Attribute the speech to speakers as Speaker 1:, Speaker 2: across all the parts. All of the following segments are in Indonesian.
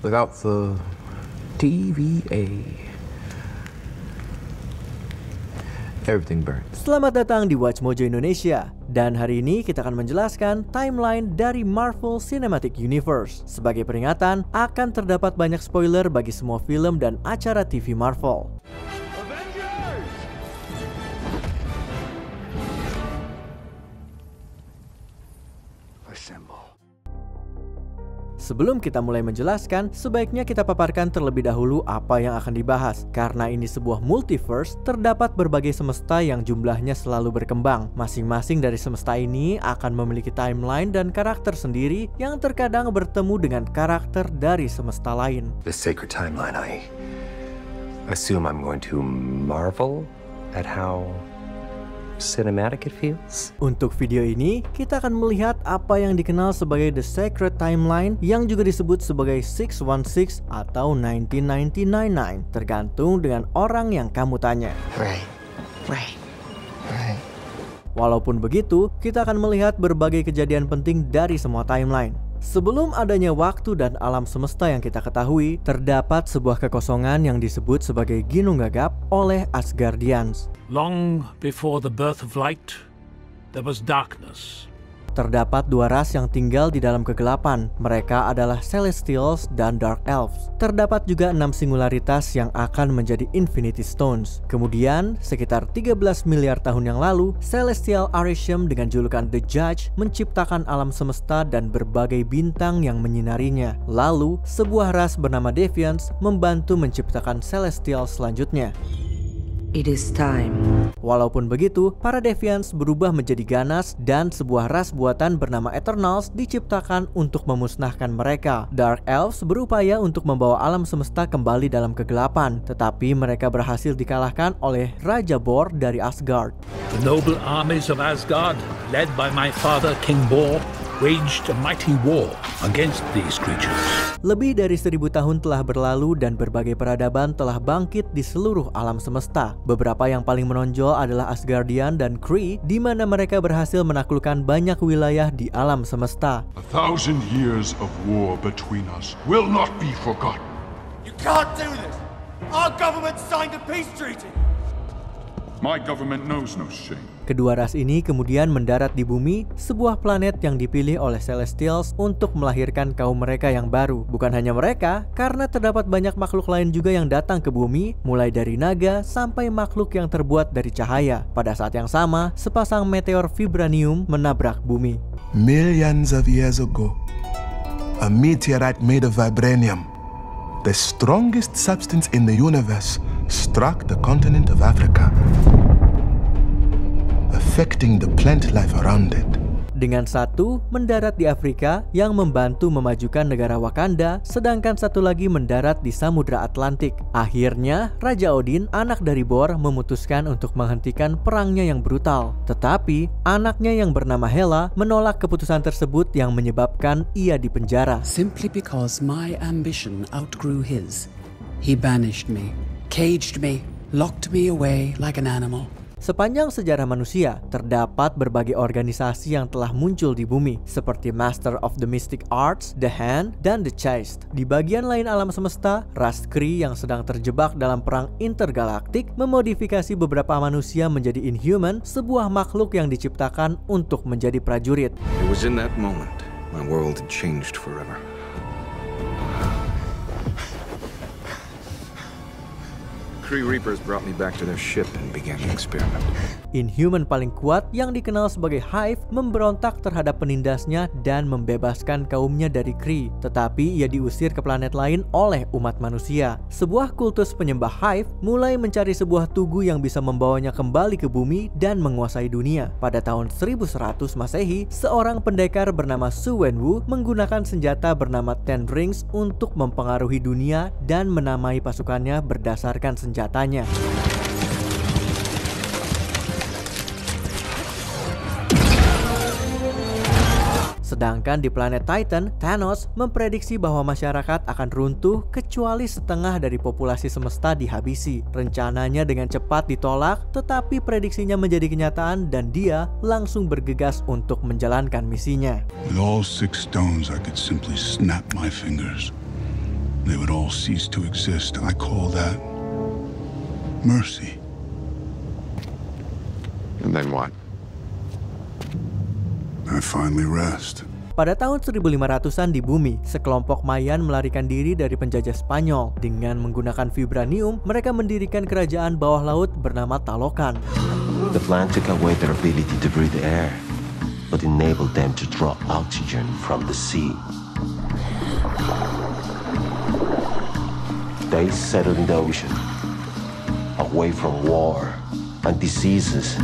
Speaker 1: Without the TVA, everything burns.
Speaker 2: Selamat datang di Watch Mojo Indonesia. Dan hari ini kita akan menjelaskan timeline dari Marvel Cinematic Universe. Sebagai peringatan, akan terdapat banyak spoiler bagi semua film dan acara TV Marvel. Sebelum kita mulai menjelaskan, sebaiknya kita paparkan terlebih dahulu apa yang akan dibahas. Karena ini sebuah multiverse, terdapat berbagai semesta yang jumlahnya selalu berkembang. Masing-masing dari semesta ini akan memiliki timeline dan karakter sendiri yang terkadang bertemu dengan karakter dari semesta lain.
Speaker 3: The sacred timeline, I assume I'm going to marvel at how cinematic it feels.
Speaker 2: Untuk video ini, kita akan melihat apa yang dikenal sebagai The Sacred Timeline yang juga disebut sebagai 616 atau 19999, tergantung dengan orang yang kamu tanya.
Speaker 3: Right.
Speaker 2: Walaupun begitu, kita akan melihat berbagai kejadian penting dari semua timeline. Sebelum adanya waktu dan alam semesta yang kita ketahui, terdapat sebuah kekosongan yang disebut sebagai Ginung Gagap oleh Asgardians.
Speaker 4: Long before the birth of light, there was darkness.
Speaker 2: Terdapat dua ras yang tinggal di dalam kegelapan. Mereka adalah Celestials dan Dark Elves. Terdapat juga 6 singularitas yang akan menjadi Infinity Stones. Kemudian, sekitar 13 miliar tahun yang lalu, Celestial Arishem dengan julukan The Judge menciptakan alam semesta dan berbagai bintang yang menyinarinya. Lalu, sebuah ras bernama Deviants membantu menciptakan Celestial selanjutnya.
Speaker 5: It is time.
Speaker 2: Walaupun begitu, para Deviants berubah menjadi ganas dan sebuah ras buatan bernama Eternals diciptakan untuk memusnahkan mereka. Dark Elves berupaya untuk membawa alam semesta kembali dalam kegelapan, tetapi mereka berhasil dikalahkan oleh Raja Bor dari Asgard.
Speaker 4: The noble armies of Asgard, led by my father King Bor, waged a mighty war against these creatures.
Speaker 2: Lebih dari 1000 tahun telah berlalu dan berbagai peradaban telah bangkit di seluruh alam semesta. Beberapa yang paling menonjol adalah Asgardian dan Kree, di mana mereka berhasil menaklukkan banyak wilayah di alam semesta.
Speaker 6: 1,000 years of war between us will not be forgotten.
Speaker 7: You can't do this! Our government signed a peace treaty!
Speaker 6: My government knows no shame.
Speaker 2: Kedua ras ini kemudian mendarat di bumi, sebuah planet yang dipilih oleh Celestials untuk melahirkan kaum mereka yang baru. Bukan hanya mereka, karena terdapat banyak makhluk lain juga yang datang ke bumi, mulai dari naga sampai makhluk yang terbuat dari cahaya. Pada saat yang sama, sepasang meteor vibranium menabrak bumi.
Speaker 8: Millions of years ago, a meteorite made of vibranium, the strongest substance in the universe, struck the continent of Africa, affecting the plant life around it.
Speaker 2: Dengan satu mendarat di Afrika yang membantu memajukan negara Wakanda, sedangkan satu lagi mendarat di Samudra Atlantik. Akhirnya, Raja Odin, anak dari Bor, memutuskan untuk menghentikan perangnya yang brutal. Tetapi, anaknya yang bernama Hela menolak keputusan tersebut yang menyebabkan ia dipenjara.
Speaker 5: Simply because my ambition outgrew his, he banished me, caged me, locked me away like an animal.
Speaker 2: Sepanjang sejarah manusia, terdapat berbagai organisasi yang telah muncul di bumi, seperti Master of the Mystic Arts, The Hand, dan The Chaste. Di bagian lain alam semesta, ras Kree yang sedang terjebak dalam perang intergalaktik memodifikasi beberapa manusia menjadi Inhuman, sebuah makhluk yang diciptakan untuk menjadi prajurit.
Speaker 3: It was in that moment my world had changed forever. Kree Reapers brought me back to their ship and began the experiment.
Speaker 2: Inhuman paling kuat yang dikenal sebagai Hive memberontak terhadap penindasnya dan membebaskan kaumnya dari Kree. Tetapi ia diusir ke planet lain oleh umat manusia. Sebuah kultus penyembah Hive mulai mencari sebuah tugu yang bisa membawanya kembali ke bumi dan menguasai dunia. Pada tahun 1100 Masehi, seorang pendekar bernama Su Wenwu menggunakan senjata bernama Ten Rings untuk mempengaruhi dunia dan menamai pasukannya berdasarkan senjatanya. Sedangkan di planet Titan, Thanos memprediksi bahwa masyarakat akan runtuh kecuali setengah dari populasi semesta dihabisi. Rencananya dengan cepat ditolak, tetapi prediksinya menjadi kenyataan dan dia langsung bergegas untuk menjalankan misinya.
Speaker 6: With all 6 stones, I could simply snap my fingers. all cease to exist, I call that mercy.
Speaker 9: And then what?
Speaker 6: I finally rest.
Speaker 2: Pada tahun 1500-an di bumi, sekelompok Mayan melarikan diri dari penjajah Spanyol. Dengan menggunakan vibranium, mereka mendirikan kerajaan bawah laut bernama Talokan.
Speaker 10: The plant took away their ability to breathe air, but enabled them to draw oxygen from the sea. They settled in the ocean, away from war and diseases.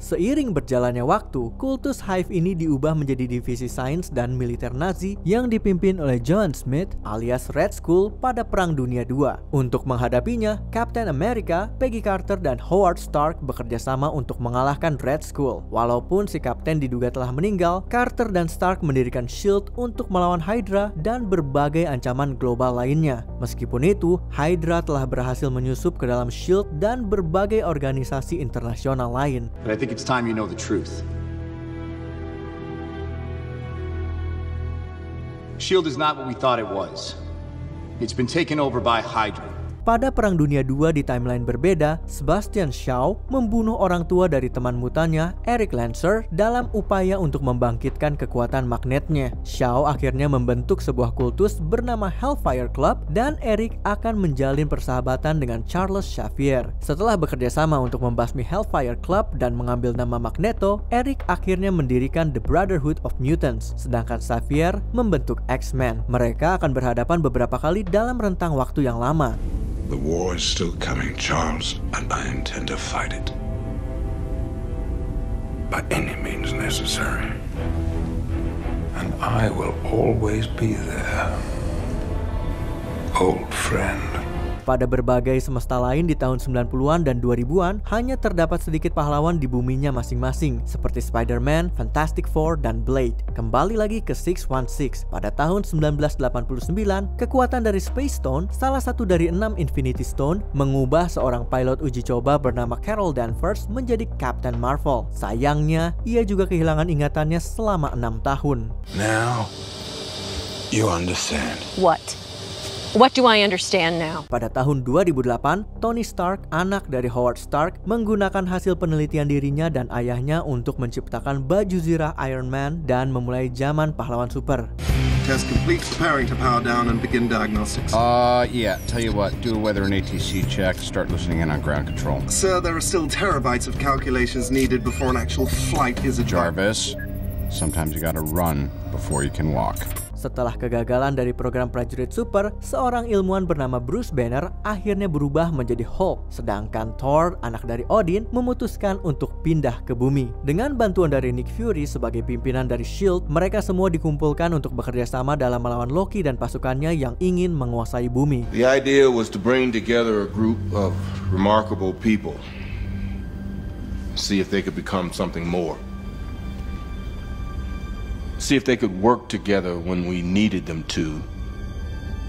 Speaker 2: Seiring berjalannya waktu, kultus Hive ini diubah menjadi divisi sains dan militer Nazi yang dipimpin oleh John Smith alias Red Skull pada Perang Dunia II. Untuk menghadapinya, Captain America, Peggy Carter, dan Howard Stark bekerja sama untuk mengalahkan Red Skull. Walaupun si Kapten diduga telah meninggal, Carter dan Stark mendirikan SHIELD untuk melawan Hydra dan berbagai ancaman global lainnya. Meskipun itu, Hydra telah berhasil menyusup ke dalam SHIELD dan berbagai organisasi internasional lain.
Speaker 11: It's time you know the truth. SHIELD is not what we thought it was. It's been taken over by Hydra.
Speaker 2: Pada Perang Dunia II di timeline berbeda, Sebastian Shaw membunuh orang tua dari teman mutannya, Eric Lancer, dalam upaya untuk membangkitkan kekuatan magnetnya. Shaw akhirnya membentuk sebuah kultus bernama Hellfire Club dan Eric akan menjalin persahabatan dengan Charles Xavier. Setelah bekerja sama untuk membasmi Hellfire Club dan mengambil nama Magneto, Eric akhirnya mendirikan The Brotherhood of Mutants, sedangkan Xavier membentuk X-Men. Mereka akan berhadapan beberapa kali dalam rentang waktu yang lama.
Speaker 6: The war is still coming, Charles, and I intend to fight it. By any means necessary. And I will always be there. Old friend.
Speaker 2: Pada berbagai semesta lain di tahun 90-an dan 2000-an, hanya terdapat sedikit pahlawan di buminya masing-masing, seperti Spider-Man, Fantastic Four, dan Blade. Kembali lagi ke 616. Pada tahun 1989, kekuatan dari Space Stone, salah satu dari 6 Infinity Stone, mengubah seorang pilot uji coba bernama Carol Danvers menjadi Captain Marvel. Sayangnya, ia juga kehilangan ingatannya selama 6 tahun.
Speaker 6: Now, you understand.
Speaker 12: What do I understand now?
Speaker 2: Pada tahun 2008, Tony Stark, anak dari Howard Stark, menggunakan hasil penelitian dirinya dan ayahnya untuk menciptakan baju zirah Iron Man dan memulai zaman pahlawan super.
Speaker 13: Test complete, preparing to power down and begin diagnostics.
Speaker 9: Yeah, tell you what, do a weather and ATC check, start listening in on ground control.
Speaker 13: Sir, there are still terabytes of calculations needed before an actual flight is advanced.
Speaker 9: Jarvis, sometimes you gotta run before you can walk.
Speaker 2: Setelah kegagalan dari program prajurit super, seorang ilmuwan bernama Bruce Banner akhirnya berubah menjadi Hulk, sedangkan Thor, anak dari Odin, memutuskan untuk pindah ke bumi. Dengan bantuan dari Nick Fury sebagai pimpinan dari SHIELD, mereka semua dikumpulkan untuk bekerja sama dalam melawan Loki dan pasukannya yang ingin menguasai bumi.
Speaker 14: The idea was to bring together a group of remarkable people, see if they could become something more. See if they could work together when we needed them to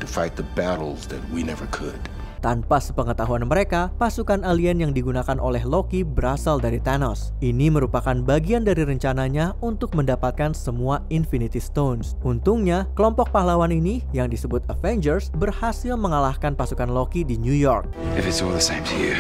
Speaker 14: fight the battles that we never could.
Speaker 2: Tanpa sepengetahuan mereka, pasukan alien yang digunakan oleh Loki berasal dari Thanos. Ini merupakan bagian dari rencananya untuk mendapatkan semua Infinity Stones. Untungnya, kelompok pahlawan ini yang disebut Avengers berhasil mengalahkan pasukan Loki di New York.
Speaker 15: If it's all the same to you,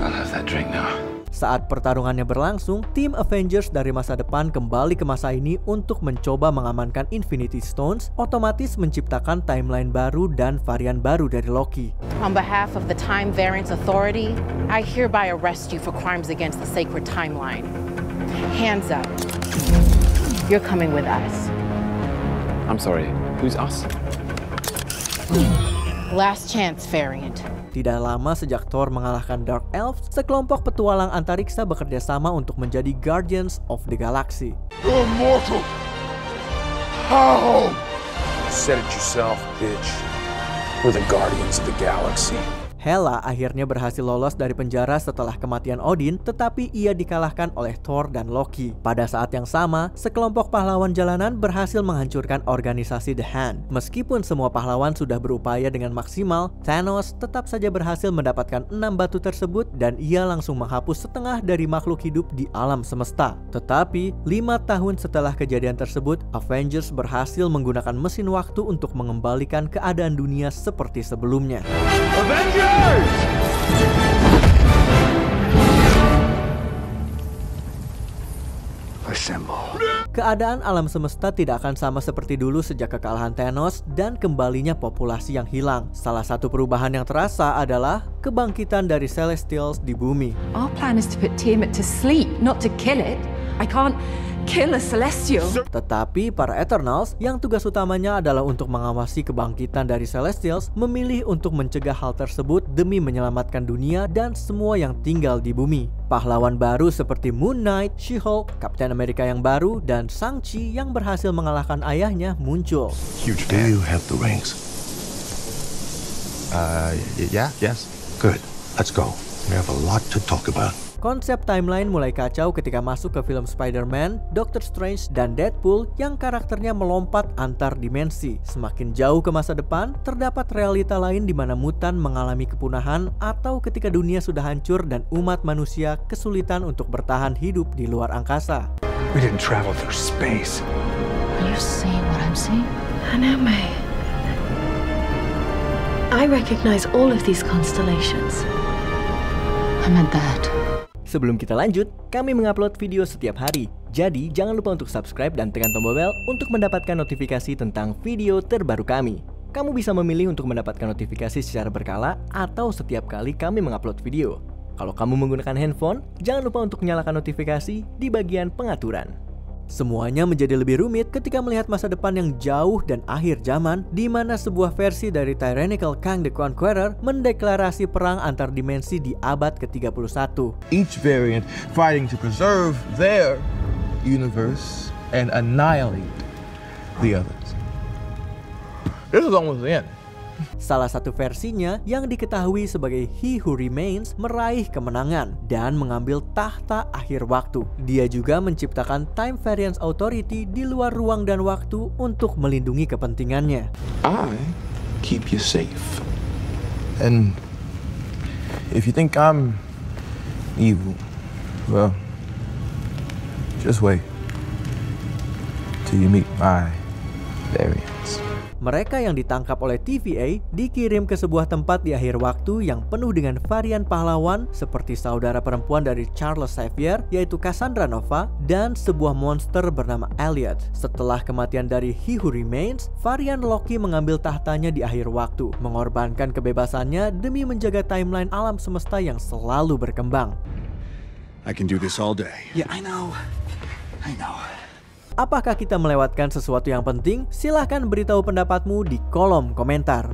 Speaker 15: I'll have that drink now.
Speaker 2: Saat pertarungannya berlangsung, tim Avengers dari masa depan kembali ke masa ini untuk mencoba mengamankan Infinity Stones, otomatis menciptakan timeline baru dan varian baru dari Loki.
Speaker 16: On behalf of the Time Variance Authority, I hereby arrest you for crimes against the sacred timeline. Hands up. You're coming with us.
Speaker 15: I'm sorry, who's us?
Speaker 16: Last chance variant.
Speaker 2: Tidak lama sejak Thor mengalahkan Dark Elves, sekelompok petualang antariksa bekerja sama untuk menjadi Guardians of the Galaxy.
Speaker 6: You're mortal! How?
Speaker 17: You said it yourself, bitch. We're the Guardians of the Galaxy.
Speaker 2: Hela akhirnya berhasil lolos dari penjara setelah kematian Odin, tetapi ia dikalahkan oleh Thor dan Loki. Pada saat yang sama, sekelompok pahlawan jalanan berhasil menghancurkan organisasi The Hand. Meskipun semua pahlawan sudah berupaya dengan maksimal, Thanos tetap saja berhasil mendapatkan 6 batu tersebut dan ia langsung menghapus setengah dari makhluk hidup di alam semesta. Tetapi, 5 tahun setelah kejadian tersebut, Avengers berhasil menggunakan mesin waktu untuk mengembalikan keadaan dunia seperti sebelumnya.
Speaker 7: Avengers!
Speaker 6: Assemble.
Speaker 2: Keadaan alam semesta tidak akan sama seperti dulu sejak kekalahan Thanos dan kembalinya populasi yang hilang. Salah satu perubahan yang terasa adalah kebangkitan dari Celestials di bumi.
Speaker 17: Our plan is to put Tiamat to sleep, not to kill it. I can't kill a Celestial.
Speaker 2: Tetapi para Eternals yang tugas utamanya adalah untuk mengawasi kebangkitan dari Celestials memilih untuk mencegah hal tersebut demi menyelamatkan dunia dan semua yang tinggal di bumi. Pahlawan baru seperti Moon Knight, She-Hulk, Captain America yang baru, dan Shang-Chi yang berhasil mengalahkan ayahnya muncul.
Speaker 6: Huge fan. Do you have the rings? Yes. Good. Let's go. We have a lot to talk about.
Speaker 2: Konsep timeline mulai kacau ketika masuk ke film Spider-Man, Doctor Strange, dan Deadpool yang karakternya melompat antar dimensi. Semakin jauh ke masa depan, terdapat realita lain di mana mutan mengalami kepunahan atau ketika dunia sudah hancur dan umat manusia kesulitan untuk bertahan hidup di luar angkasa.
Speaker 6: We didn't travel through space.
Speaker 17: Are you seeing what I'm seeing?
Speaker 12: Anime. I recognize all of these constellations.
Speaker 17: I meant that.
Speaker 2: Sebelum kita lanjut, kami mengupload video setiap hari. Jadi, jangan lupa untuk subscribe dan tekan tombol bel untuk mendapatkan notifikasi tentang video terbaru kami. Kamu bisa memilih untuk mendapatkan notifikasi secara berkala atau setiap kali kami mengupload video. Kalau kamu menggunakan handphone, jangan lupa untuk nyalakan notifikasi di bagian pengaturan. Semuanya menjadi lebih rumit ketika melihat masa depan yang jauh dan akhir zaman, di mana sebuah versi dari Tyrannical Kang the Conqueror mendeklarasi perang antar dimensi di abad ke-31.
Speaker 1: Each variant fighting to preserve their universe and annihilate the others. This is almost the end.
Speaker 2: Salah satu versinya yang diketahui sebagai He Who Remains meraih kemenangan dan mengambil tahta akhir waktu. Dia juga menciptakan Time Variance Authority di luar ruang dan waktu untuk melindungi kepentingannya.
Speaker 1: I keep you safe. And if you think I'm evil, well, just wait till you meet my variants.
Speaker 2: Mereka yang ditangkap oleh TVA dikirim ke sebuah tempat di akhir waktu yang penuh dengan varian pahlawan seperti saudara perempuan dari Charles Xavier yaitu Cassandra Nova dan sebuah monster bernama Elliot. Setelah kematian dari He Who Remains, varian Loki mengambil tahtanya di akhir waktu, mengorbankan kebebasannya demi menjaga timeline alam semesta yang selalu berkembang.
Speaker 6: I can do this all day.
Speaker 11: Yeah, I know.
Speaker 2: Apakah kita melewatkan sesuatu yang penting? Silahkan beritahu pendapatmu di kolom komentar.